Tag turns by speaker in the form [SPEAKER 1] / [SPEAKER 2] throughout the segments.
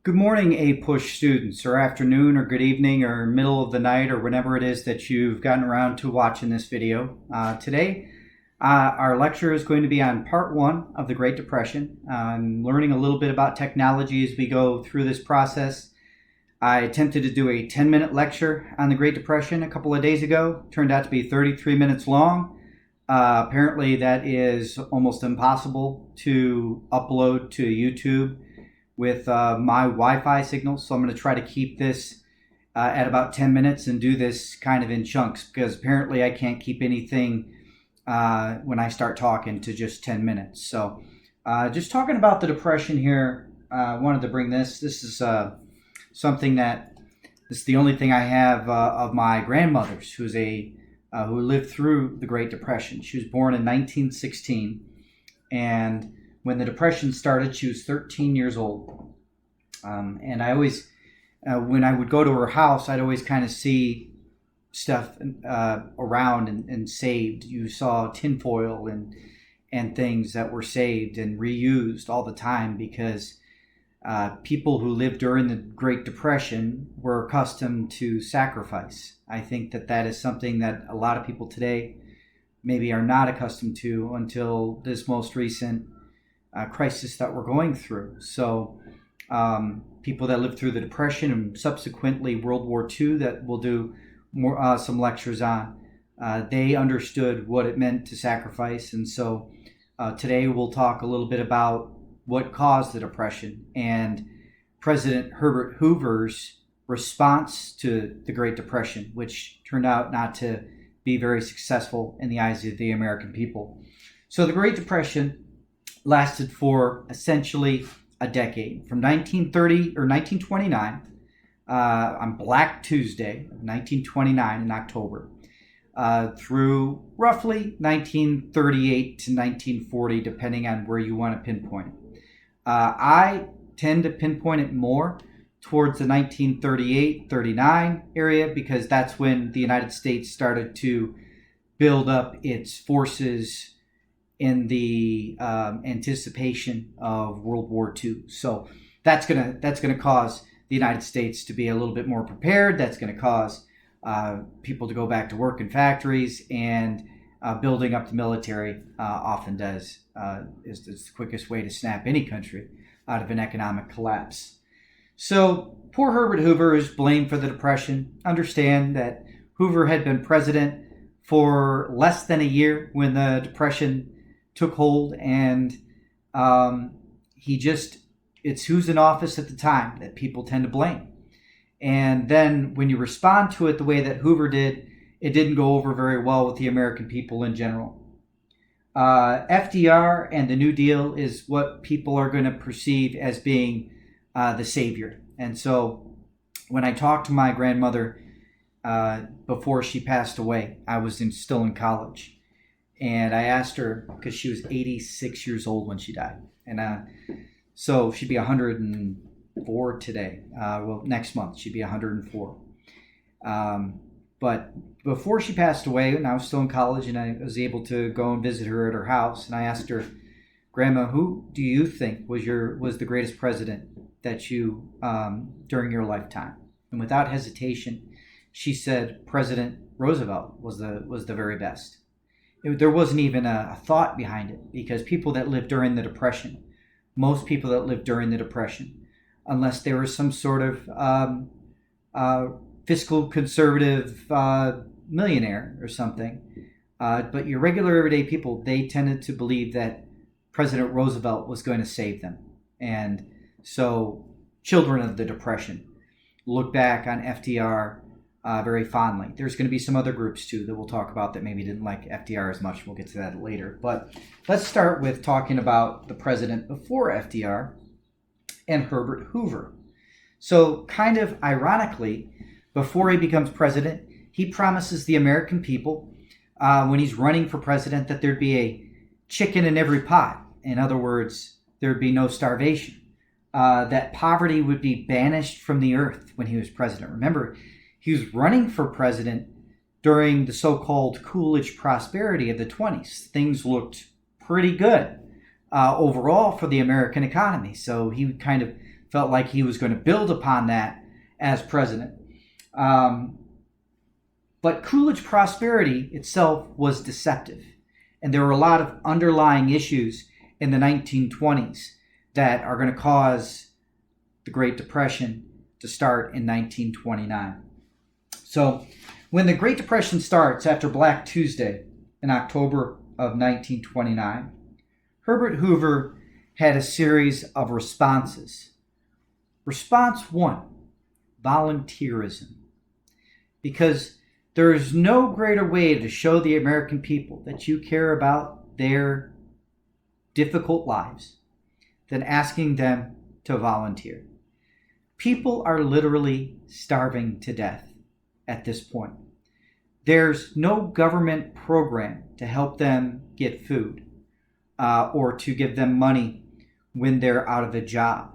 [SPEAKER 1] Good morning, APUSH students, or afternoon, or good evening, or middle of the night, or whenever it is that you've gotten around to watching this video. Today, our lecture is going to be on part one of the Great Depression. I'm learning a little bit about technology as we go through this process. I attempted to do a 10-minute lecture on the Great Depression a couple of days ago. Turned out to be 33 minutes long. Apparently, that is almost impossible to upload to YouTube with my Wi-Fi signal. So I'm going to try to keep this at about 10 minutes and do this kind of in chunks, because apparently I can't keep anything when I start talking to just 10 minutes. So just talking about the Depression here, I wanted to bring this. This is something that, this is the only thing I have of my grandmother's, who lived through the Great Depression. She was born in 1916, and when the Depression started, she was 13 years old. And I always, when I would go to her house, I'd always kind of see stuff around and saved. You saw tinfoil and things that were saved and reused all the time, because people who lived during the Great Depression were accustomed to sacrifice. I think that is something that a lot of people today maybe are not accustomed to until this most recent crisis that we're going through. So people that lived through the Depression and subsequently World War II, that we'll do more some lectures on, they understood what it meant to sacrifice. And so today we'll talk a little bit about what caused the Depression and President Herbert Hoover's response to the Great Depression, which turned out not to be very successful in the eyes of the American people. So the Great Depression lasted for essentially a decade, from 1930 or 1929 on Black Tuesday of 1929 in October through roughly 1938 to 1940, depending on where you want to pinpoint it. I tend to pinpoint it more towards the 1938-39 area, because that's when the United States started to build up its forces in the anticipation of World War II. So that's gonna cause the United States to be a little bit more prepared. That's gonna cause people to go back to work in factories, and building up the military often does is the quickest way to snap any country out of an economic collapse. So poor Herbert Hoover is blamed for the Depression. Understand that Hoover had been president for less than a year when the Depression took hold, and it's who's in office at the time that people tend to blame. And then when you respond to it the way that Hoover did, it didn't go over very well with the American people in general. FDR and the New Deal is what people are going to perceive as being the savior. And so when I talked to my grandmother before she passed away, I was still in college. And I asked her, because she was 86 years old when she died. And so she'd be 104 today. Well, next month she'd be 104. But before she passed away, and I was still in college, and I was able to go and visit her at her house, and I asked her, Grandma, who do you think was the greatest president that you during your lifetime? And without hesitation, she said President Roosevelt was the very best. There wasn't even a thought behind it, because people that lived during the Depression, most people that lived during the Depression, unless there was some sort of fiscal conservative millionaire or something, but your regular everyday people, they tended to believe that President Roosevelt was going to save them. And so children of the Depression look back on FDR very fondly. There's going to be some other groups too that we'll talk about that maybe didn't like FDR as much. We'll get to that later. But let's start with talking about the president before FDR and Herbert Hoover. So kind of ironically, before he becomes president, he promises the American people when he's running for president that there'd be a chicken in every pot. In other words, there'd be no starvation. That poverty would be banished from the earth when he was president. Remember, he was running for president during the so-called Coolidge prosperity of the 20s. Things looked pretty good overall for the American economy. So he kind of felt like he was going to build upon that as president. But Coolidge prosperity itself was deceptive. And there were a lot of underlying issues in the 1920s that are going to cause the Great Depression to start in 1929. So when the Great Depression starts after Black Tuesday in October of 1929, Herbert Hoover had a series of responses. Response one, volunteerism. Because there is no greater way to show the American people that you care about their difficult lives than asking them to volunteer. People are literally starving to death at this point. There's no government program to help them get food or to give them money when they're out of a job.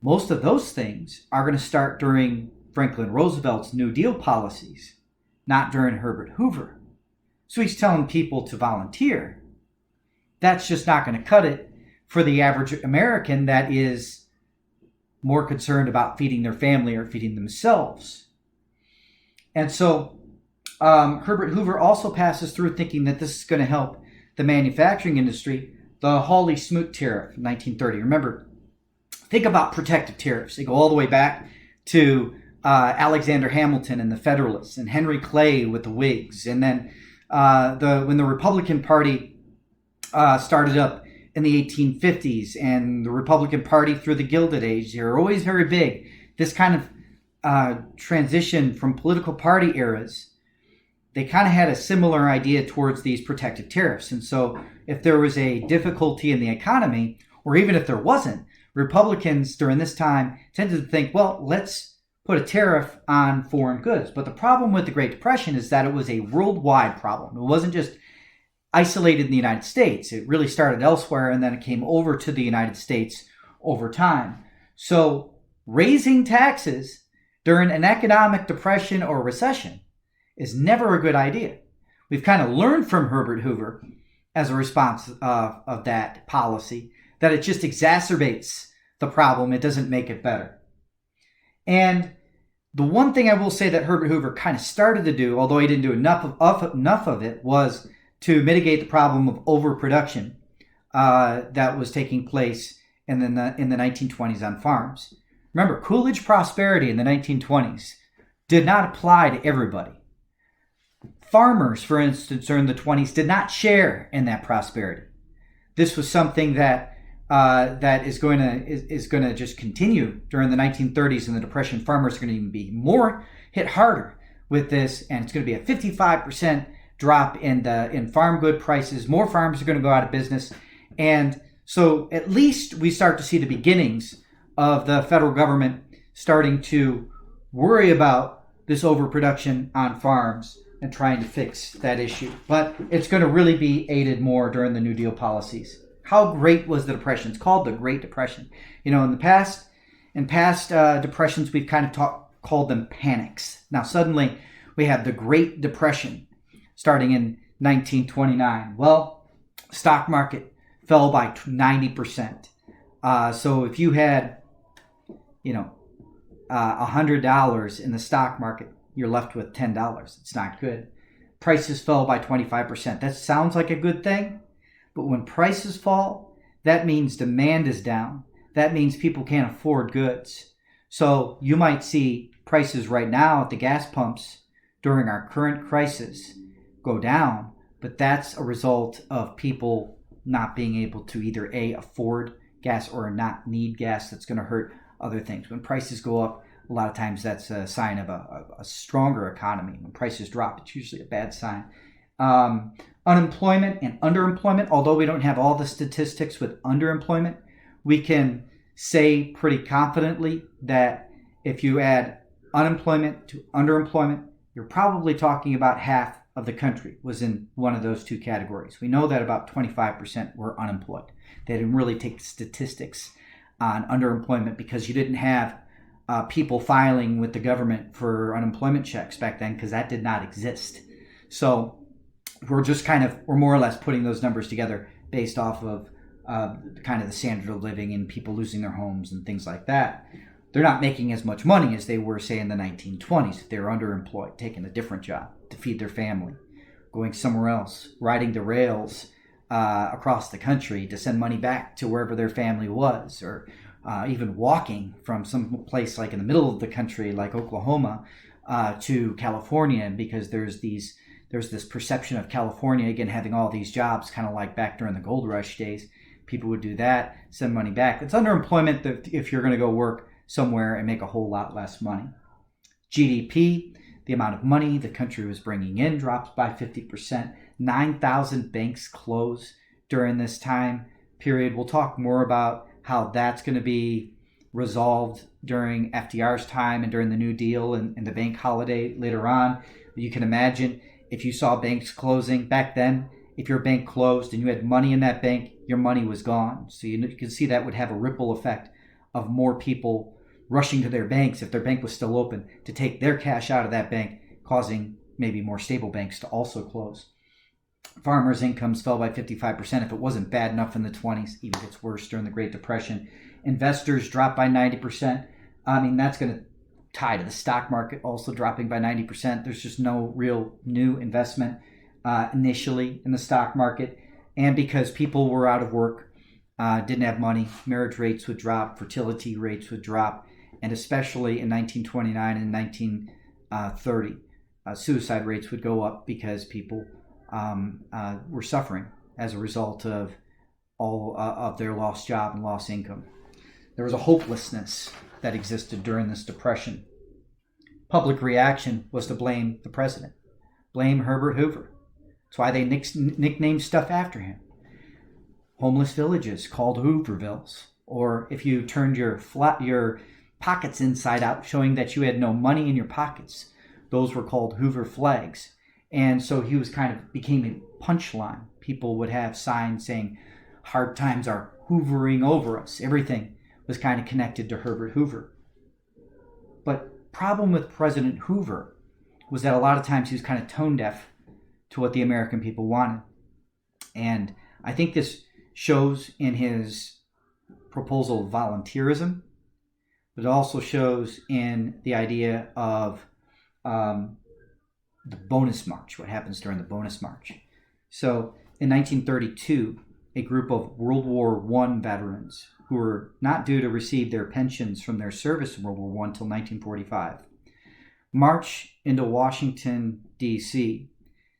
[SPEAKER 1] Most of those things are going to start during Franklin Roosevelt's New Deal policies, not during Herbert Hoover. So he's telling people to volunteer. That's just not going to cut it for the average American that is more concerned about feeding their family or feeding themselves. And so Herbert Hoover also passes through thinking that this is going to help the manufacturing industry. The Hawley-Smoot tariff in 1930. Remember, think about protective tariffs. They go all the way back to Alexander Hamilton and the Federalists and Henry Clay with the Whigs. And then when the Republican Party started up in the 1850s and the Republican Party through the Gilded Age, they were always very big. This kind of transition from political party eras, they kind of had a similar idea towards these protective tariffs. And so if there was a difficulty in the economy, or even if there wasn't, Republicans during this time tended to think, well, let's put a tariff on foreign goods. But the problem with the Great Depression is that it was a worldwide problem. It wasn't just isolated in the United States. It really started elsewhere, and then it came over to the United States over time. So raising taxes during an economic depression or recession is never a good idea. We've kind of learned from Herbert Hoover as a response of that policy that it just exacerbates the problem. It doesn't make it better. And the one thing I will say that Herbert Hoover kind of started to do, although he didn't do enough of it, was to mitigate the problem of overproduction that was taking place in the 1920s on farms. Remember, Coolidge prosperity in the 1920s did not apply to everybody. Farmers, for instance, during the 20s did not share in that prosperity. This was something that is going to just continue during the 1930s and the Depression. Farmers are going to even be more hit harder with this, and it's going to be a 55% drop in farm good prices. More farms are going to go out of business, and so at least we start to see the beginnings of the federal government starting to worry about this overproduction on farms and trying to fix that issue. But it's going to really be aided more during the New Deal policies. How great was the Depression? It's called the Great Depression. You know, in past depressions, we've kind of called them panics. Now, suddenly, we have the Great Depression starting in 1929. Well, stock market fell by 90%. So if you had, $100 in the stock market, you're left with $10. It's not good. Prices fell by 25%. That sounds like a good thing, but when prices fall, that means demand is down. That means people can't afford goods. So you might see prices right now at the gas pumps during our current crisis go down, but that's a result of people not being able to either A, afford gas or not need gas. That's going to hurt other things. When prices go up, a lot of times that's a sign of a stronger economy. When prices drop, it's usually a bad sign. Unemployment and underemployment, although we don't have all the statistics with underemployment, we can say pretty confidently that if you add unemployment to underemployment, you're probably talking about half of the country was in one of those two categories. We know that about 25% were unemployed. They didn't really take statistics on underemployment because you didn't have people filing with the government for unemployment checks back then, because that did not exist. So we're more or less putting those numbers together based off of kind of the standard of living and people losing their homes and things like that. They're not making as much money as they were, say, in the 1920s. They were underemployed, taking a different job to feed their family, going somewhere else, riding the rails across the country to send money back to wherever their family was, or even walking from some place like in the middle of the country, like Oklahoma, to California, because there's this perception of California, again, having all these jobs, kind of like back during the gold rush days. People would do that, send money back. It's underemployment that if you're going to go work somewhere and make a whole lot less money. GDP, the amount of money the country was bringing in, drops by 50%. 9,000 banks close during this time period. We'll talk more about how that's going to be resolved during FDR's time and during the New Deal and the bank holiday later on. You can imagine if you saw banks closing back then, if your bank closed and you had money in that bank, your money was gone. So you can see that would have a ripple effect of more people rushing to their banks if their bank was still open to take their cash out of that bank, causing maybe more stable banks to also close. Farmers' incomes fell by 55%. If it wasn't bad enough in the 20s, even gets worse during the Great Depression. Investors dropped by 90%. I mean, that's going to tie to the stock market also dropping by 90%. There's just no real new investment initially in the stock market. And because people were out of work, didn't have money, marriage rates would drop, fertility rates would drop, and especially in 1929 and 1930, suicide rates would go up because people were suffering as a result of all of their lost job and lost income. There was a hopelessness that existed during this depression. Public reaction was to blame the president, blame Herbert Hoover. That's why they nicknamed stuff after him. Homeless villages called Hoovervilles, or if you turned your pockets inside out, showing that you had no money in your pockets, those were called Hoover flags. And so he was became a punchline. People would have signs saying, "Hard times are hoovering over us." Everything was kind of connected to Herbert Hoover. But problem with President Hoover was that a lot of times he was kind of tone deaf to what the American people wanted. And I think this shows in his proposal of volunteerism, but it also shows in the idea of the bonus march, what happens during the bonus march. So in 1932, a group of World War I veterans who were not due to receive their pensions from their service in World War I until 1945 marched into Washington, D.C.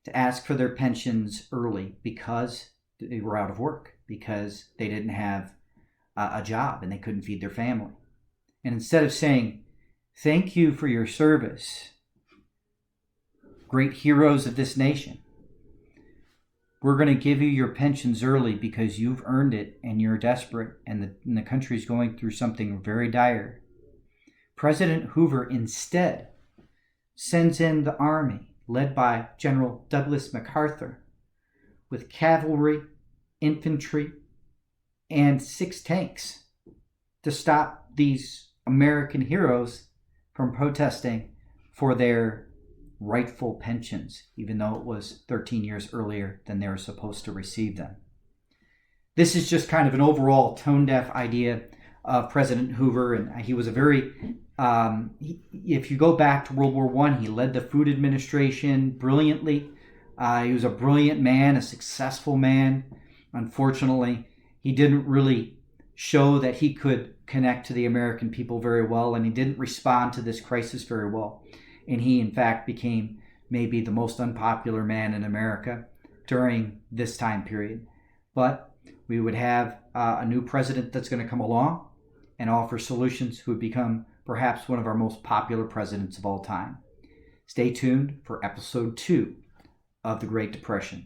[SPEAKER 1] to ask for their pensions early because they were out of work, because they didn't have a job and they couldn't feed their family. And instead of saying, "Thank you for your service, great heroes of this nation, we're going to give you your pensions early because you've earned it and you're desperate and the country's going through something very dire," President Hoover instead sends in the army led by General Douglas MacArthur with cavalry, infantry, and 6 tanks to stop these American heroes from protesting for their rightful pensions, even though it was 13 years earlier than they were supposed to receive them. This is just kind of an overall tone-deaf idea of President Hoover, and he was a very, if you go back to World War I, he led the Food Administration brilliantly. He was a brilliant man, a successful man. Unfortunately, he didn't really show that he could connect to the American people very well, and he didn't respond to this crisis very well. And he, in fact, became maybe the most unpopular man in America during this time period. But we would have a new president that's going to come along and offer solutions who would become perhaps one of our most popular presidents of all time. Stay tuned for episode 2 of the Great Depression.